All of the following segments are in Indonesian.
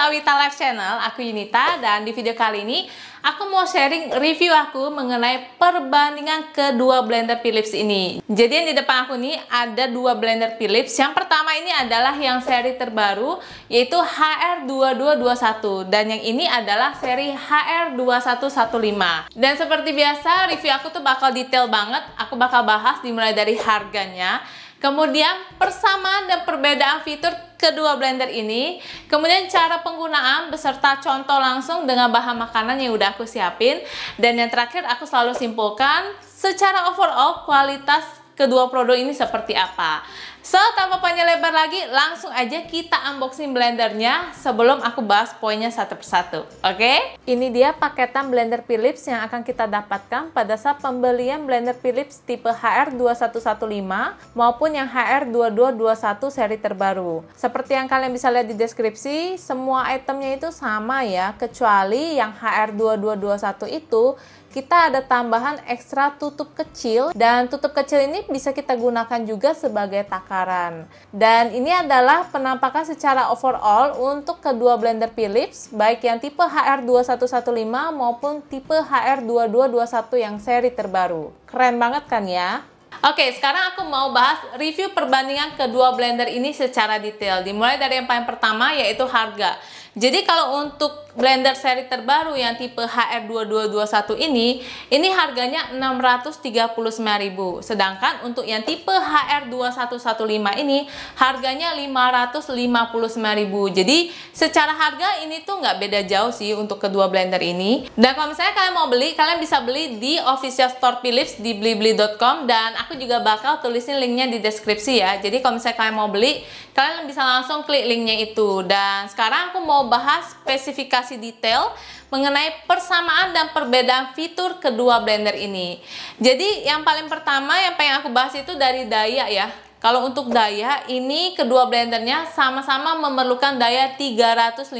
Awita Live Channel, aku Yunita, dan di video kali ini aku mau sharing review aku mengenai perbandingan kedua blender Philips ini. Jadi yang di depan aku nih ada dua blender Philips. Yang pertama ini adalah yang seri terbaru, yaitu HR2221, dan yang ini adalah seri HR2115. Dan seperti biasa, review aku tuh bakal detail banget. Aku bakal bahas dimulai dari harganya, kemudian persamaan dan perbedaan fitur kedua blender ini, kemudian cara penggunaan beserta contoh langsung dengan bahan makanan yang udah aku siapin, dan yang terakhir aku selalu simpulkan secara overall kualitas kedua produk ini seperti apa. So, tanpa panjang lebar lagi, langsung aja kita unboxing blendernya sebelum aku bahas poinnya satu persatu. Oke? Ini dia paketan blender Philips yang akan kita dapatkan pada saat pembelian blender Philips tipe HR2115 maupun yang HR2221 seri terbaru. Seperti yang kalian bisa lihat di deskripsi, semua itemnya itu sama ya, kecuali yang HR2221 itu kita ada tambahan ekstra tutup kecil, dan tutup kecil ini bisa kita gunakan juga sebagai takaran. Dan ini adalah penampakan secara overall untuk kedua blender Philips, baik yang tipe HR2115 maupun tipe HR2221 yang seri terbaru. Keren banget kan ya? Oke, sekarang aku mau bahas review perbandingan kedua blender ini secara detail. Dimulai dari yang paling pertama, yaitu harga. Jadi kalau untuk blender seri terbaru yang tipe HR2221 ini harganya 639.000. Sedangkan untuk yang tipe HR2115 ini harganya 559.000. Jadi secara harga ini tuh nggak beda jauh sih untuk kedua blender ini. Dan kalau misalnya kalian mau beli, kalian bisa beli di official store Philips di blibli.com, dan aku juga bakal tulisin linknya di deskripsi ya. Jadi kalau misalnya kalian mau beli, kalian bisa langsung klik linknya itu. Dan sekarang aku mau bahas spesifikasi detail mengenai persamaan dan perbedaan fitur kedua blender ini. Jadi yang paling pertama yang pengen aku bahas itu dari daya ya. Kalau untuk daya, ini kedua blendernya sama-sama memerlukan daya 350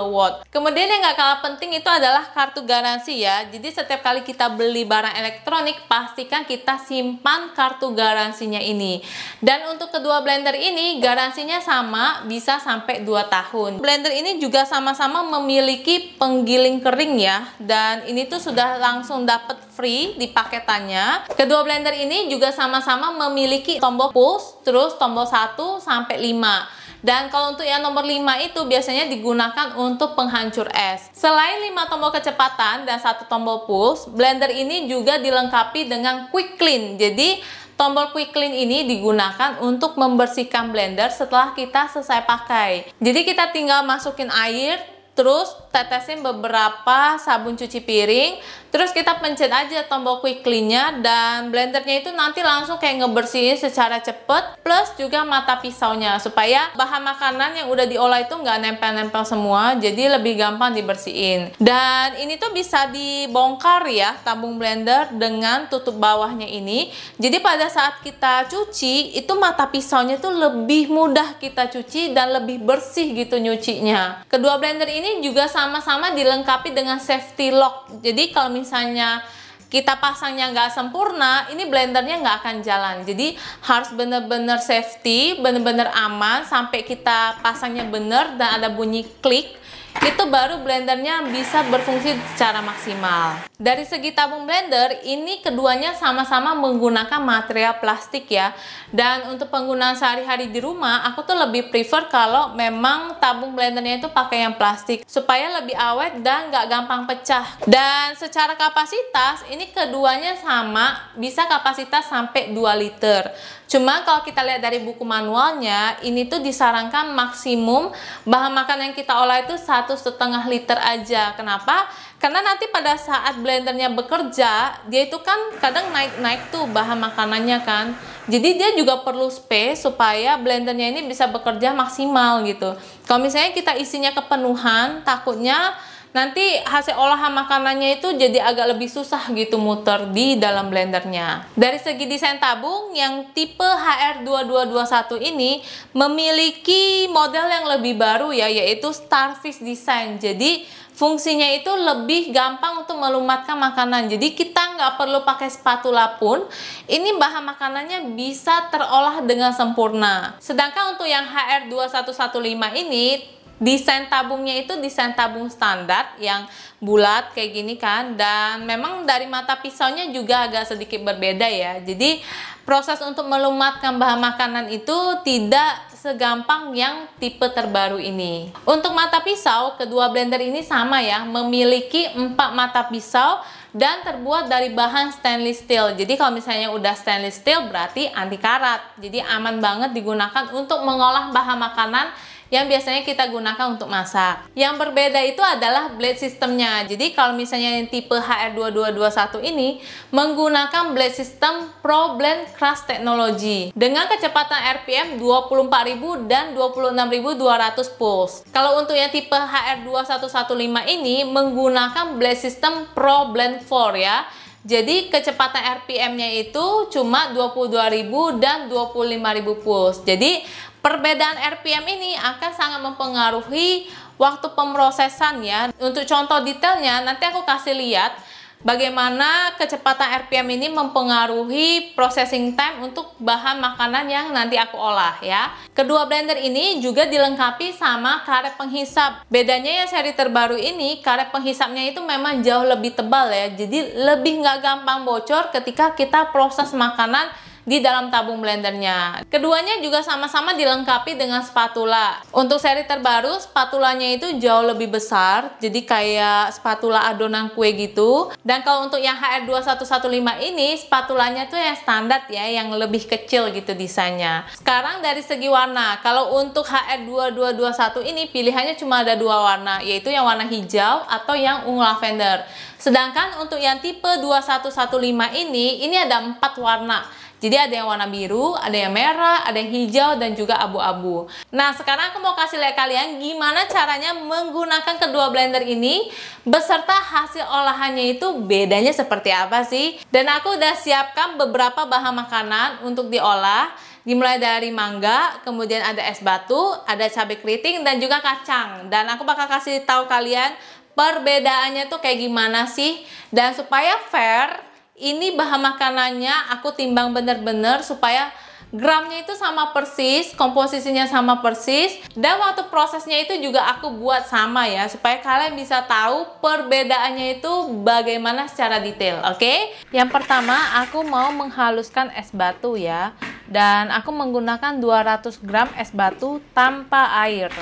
watt. Kemudian yang nggak kalah penting itu adalah kartu garansi ya. Jadi setiap kali kita beli barang elektronik, pastikan kita simpan kartu garansinya ini. Dan untuk kedua blender ini, garansinya sama, bisa sampai 2 tahun. Blender ini juga sama-sama memiliki penggiling kering ya. Dan ini tuh sudah langsung dapat free di paketannya. Kedua blender ini juga sama-sama memiliki tombol push, terus tombol 1 sampai 5. Dan kalau untuk yang nomor 5 itu biasanya digunakan untuk penghancur es. Selain 5 tombol kecepatan dan 1 tombol push, blender ini juga dilengkapi dengan quick clean. Jadi tombol quick clean ini digunakan untuk membersihkan blender setelah kita selesai pakai. Jadi kita tinggal masukin air, terus tetesin beberapa sabun cuci piring, terus kita pencet aja tombol quick clean-nya, dan blendernya itu nanti langsung kayak ngebersihin secara cepet, plus juga mata pisaunya supaya bahan makanan yang udah diolah itu nggak nempel-nempel semua, jadi lebih gampang dibersihin. Dan ini tuh bisa dibongkar ya tabung blender dengan tutup bawahnya ini, jadi pada saat kita cuci itu mata pisaunya tuh lebih mudah kita cuci dan lebih bersih gitu nyucinya. Kedua blender ini juga sama-sama dilengkapi dengan safety lock. Jadi kalau misalnya kita pasangnya nggak sempurna, ini blendernya nggak akan jalan. Jadi harus bener-bener safety, bener-bener aman sampai kita pasangnya bener dan ada bunyi klik, itu baru blendernya bisa berfungsi secara maksimal. Dari segi tabung blender, ini keduanya sama-sama menggunakan material plastik ya. Dan untuk penggunaan sehari-hari di rumah, aku tuh lebih prefer kalau memang tabung blendernya itu pakai yang plastik, supaya lebih awet dan nggak gampang pecah. Dan secara kapasitas, ini keduanya sama, bisa kapasitas sampai 2 liter. Cuma kalau kita lihat dari buku manualnya, ini tuh disarankan maksimum bahan makanan yang kita olah itu 1,5 liter aja. Kenapa? Karena nanti pada saat blendernya bekerja, dia itu kan kadang naik-naik tuh bahan makanannya kan. Jadi dia juga perlu space supaya blendernya ini bisa bekerja maksimal gitu. Kalau misalnya kita isinya kepenuhan, takutnya nanti hasil olahan makanannya itu jadi agak lebih susah gitu muter di dalam blendernya. Dari segi desain tabung, yang tipe HR2221 ini memiliki model yang lebih baru ya, yaitu Starfish Design. Jadi fungsinya itu lebih gampang untuk melumatkan makanan. Jadi kita nggak perlu pakai spatula pun, ini bahan makanannya bisa terolah dengan sempurna. Sedangkan untuk yang HR2115 ini, Desain tabungnya itu desain tabung standar yang bulat kayak gini kan, dan memang dari mata pisaunya juga agak sedikit berbeda ya. Jadi proses untuk melumatkan bahan makanan itu tidak segampang yang tipe terbaru ini. Untuk mata pisau, kedua blender ini sama ya, memiliki 4 mata pisau dan terbuat dari bahan stainless steel. Jadi kalau misalnya udah stainless steel berarti anti karat. Jadi aman banget digunakan untuk mengolah bahan makanan yang biasanya kita gunakan untuk masak. Yang berbeda itu adalah blade systemnya. Jadi kalau misalnya yang tipe HR2221 ini menggunakan blade system Pro Blend Crush Technology dengan kecepatan RPM 24.000 dan 26.200 pulse. Kalau untuk yang tipe HR2115 ini menggunakan blade system Pro Blend 4 ya. Jadi kecepatan RPM-nya itu cuma 22.000 dan 25.000 pulse. Jadi perbedaan RPM ini akan sangat mempengaruhi waktu pemrosesan ya. Untuk contoh detailnya nanti aku kasih lihat bagaimana kecepatan RPM ini mempengaruhi processing time untuk bahan makanan yang nanti aku olah ya. Kedua blender ini juga dilengkapi sama karet penghisap. Bedanya yang seri terbaru ini, karet penghisapnya itu memang jauh lebih tebal ya. Jadi lebih nggak gampang bocor ketika kita proses makanan di dalam tabung blendernya. Keduanya juga sama-sama dilengkapi dengan spatula. Untuk seri terbaru, spatulanya itu jauh lebih besar, jadi kayak spatula adonan kue gitu. Dan kalau untuk yang HR2115 ini, spatulanya tuh yang standar ya, yang lebih kecil gitu desainnya. Sekarang dari segi warna, kalau untuk HR2221 ini pilihannya cuma ada 2 warna, yaitu yang warna hijau atau yang ungu lavender. Sedangkan untuk yang tipe 2115 ini ada 4 warna. Jadi ada yang warna biru, ada yang merah, ada yang hijau, dan juga abu-abu. Nah, sekarang aku mau kasih lihat kalian gimana caranya menggunakan kedua blender ini beserta hasil olahannya itu bedanya seperti apa sih. Dan aku udah siapkan beberapa bahan makanan untuk diolah. Dimulai dari mangga, kemudian ada es batu, ada cabai keriting, dan juga kacang. Dan aku bakal kasih tahu kalian perbedaannya tuh kayak gimana sih. Dan supaya fair, ini bahan makanannya aku timbang bener-bener supaya gramnya itu sama persis, komposisinya sama persis, dan waktu prosesnya itu juga aku buat sama ya, supaya kalian bisa tahu perbedaannya itu bagaimana secara detail, oke? Yang pertama aku mau menghaluskan es batu ya, dan aku menggunakan 200 gram es batu tanpa air.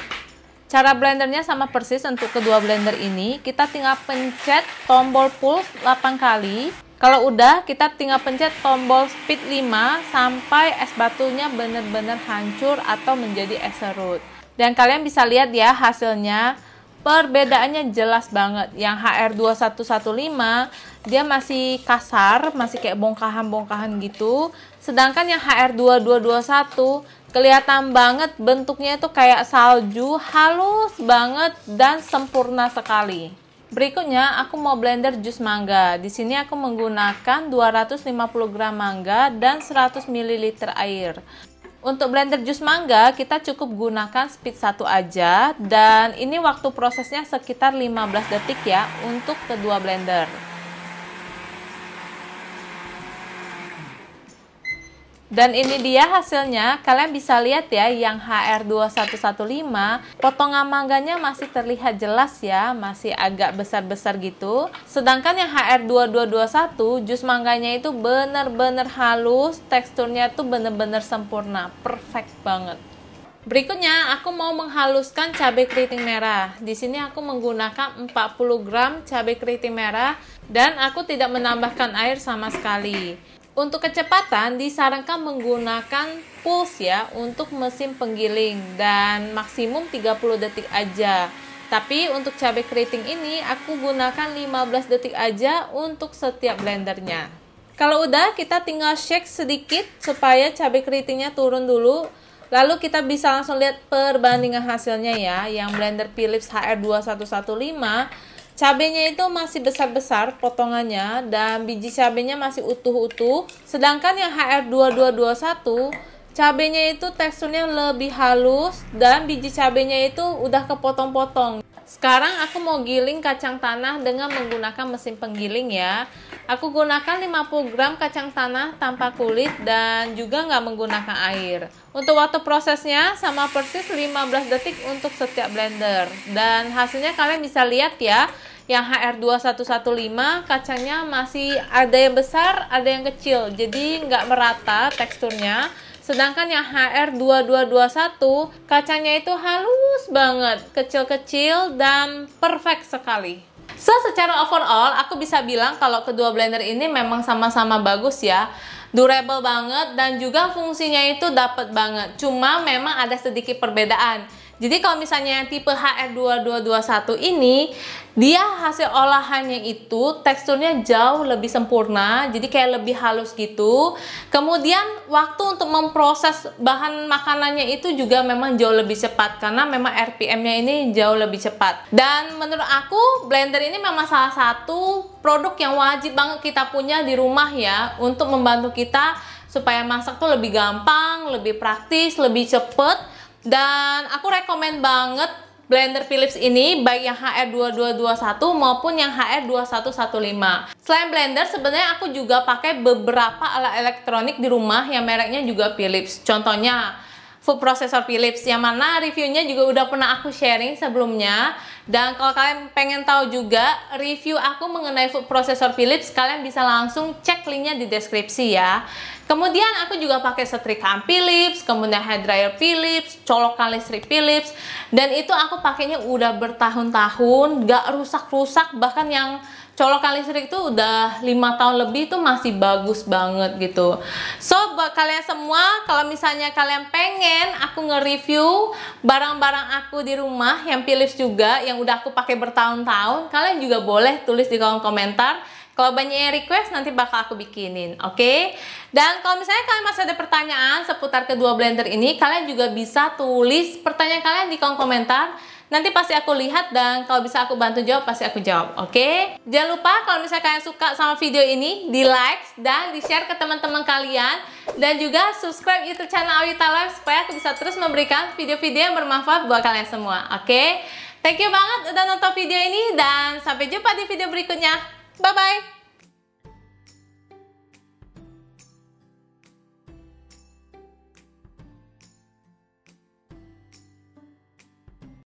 Cara blendernya sama persis untuk kedua blender ini, kita tinggal pencet tombol pulse 8 kali. Kalau udah, kita tinggal pencet tombol speed 5 sampai es batunya benar-benar hancur atau menjadi es serut. Dan kalian bisa lihat ya hasilnya, perbedaannya jelas banget. Yang HR2115 dia masih kasar, masih kayak bongkahan-bongkahan gitu. Sedangkan yang HR2221 kelihatan banget bentuknya itu kayak salju, halus banget dan sempurna sekali. Berikutnya aku mau blender jus mangga. Di sini aku menggunakan 250 gram mangga dan 100 ml air. Untuk blender jus mangga kita cukup gunakan speed 1 aja, dan ini waktu prosesnya sekitar 15 detik ya untuk kedua blender. Dan ini dia hasilnya, kalian bisa lihat ya, yang HR2115 potongan mangganya masih terlihat jelas ya, masih agak besar-besar gitu. Sedangkan yang HR2221 jus mangganya itu bener-bener halus, teksturnya tuh bener-bener sempurna, perfect banget. Berikutnya aku mau menghaluskan cabai keriting merah. Di sini aku menggunakan 40 gram cabai keriting merah dan aku tidak menambahkan air sama sekali. Untuk kecepatan disarankan menggunakan pulse ya untuk mesin penggiling dan maksimum 30 detik aja. Tapi untuk cabai keriting ini aku gunakan 15 detik aja untuk setiap blendernya. Kalau udah, kita tinggal shake sedikit supaya cabai keritingnya turun dulu. Lalu kita bisa langsung lihat perbandingan hasilnya ya. Yang blender Philips HR2115 cabenya itu masih besar-besar potongannya dan biji cabenya masih utuh-utuh. Sedangkan yang HR2221 cabenya itu teksturnya lebih halus dan biji cabenya itu udah kepotong-potong. Sekarang aku mau giling kacang tanah dengan menggunakan mesin penggiling ya. Aku gunakan 50 gram kacang tanah tanpa kulit dan juga nggak menggunakan air. Untuk waktu prosesnya sama persis 15 detik untuk setiap blender. Dan hasilnya kalian bisa lihat ya, yang HR2115 kacangnya masih ada yang besar, ada yang kecil. Jadi nggak merata teksturnya. Sedangkan yang HR2221 kacangnya itu halus banget, kecil-kecil dan perfect sekali. So, secara overall aku bisa bilang kalau kedua blender ini memang sama-sama bagus ya. Durable banget dan juga fungsinya itu dapat banget. Cuma memang ada sedikit perbedaan. Jadi kalau misalnya yang tipe HR2221 ini, dia hasil olahannya itu teksturnya jauh lebih sempurna, jadi kayak lebih halus gitu. Kemudian waktu untuk memproses bahan makanannya itu juga memang jauh lebih cepat, karena memang RPM-nya ini jauh lebih cepat. Dan menurut aku blender ini memang salah satu produk yang wajib banget kita punya di rumah ya, untuk membantu kita supaya masak tuh lebih gampang, lebih praktis, lebih cepet. Dan aku rekomen banget blender Philips ini, baik yang HR2221 maupun yang HR2115. Selain blender, sebenarnya aku juga pakai beberapa alat elektronik di rumah yang mereknya juga Philips. Contohnya food processor Philips, yang mana reviewnya juga udah pernah aku sharing sebelumnya. Dan kalau kalian pengen tahu juga review aku mengenai food processor Philips, kalian bisa langsung cek linknya di deskripsi ya. Kemudian aku juga pakai setrikaan Philips, kemudian hair dryer Philips, colokan listrik Philips, dan itu aku pakainya udah bertahun-tahun, gak rusak-rusak, bahkan yang colokan listrik itu udah 5 tahun lebih tuh masih bagus banget gitu. So, buat kalian semua, kalau misalnya kalian pengen aku nge-review barang-barang aku di rumah yang Philips juga, yang udah aku pakai bertahun-tahun, kalian juga boleh tulis di kolom komentar. Kalau banyak yang request, nanti bakal aku bikinin, oke? Dan kalau misalnya kalian masih ada pertanyaan seputar kedua blender ini, kalian juga bisa tulis pertanyaan kalian di kolom komentar. Nanti pasti aku lihat dan kalau bisa aku bantu jawab, pasti aku jawab, oke? Jangan lupa kalau misalnya kalian suka sama video ini, di like dan di share ke teman-teman kalian. Dan juga subscribe YouTube channel Awita Life supaya aku bisa terus memberikan video-video yang bermanfaat buat kalian semua, oke? Thank you banget udah nonton video ini dan sampai jumpa di video berikutnya. Bye-bye!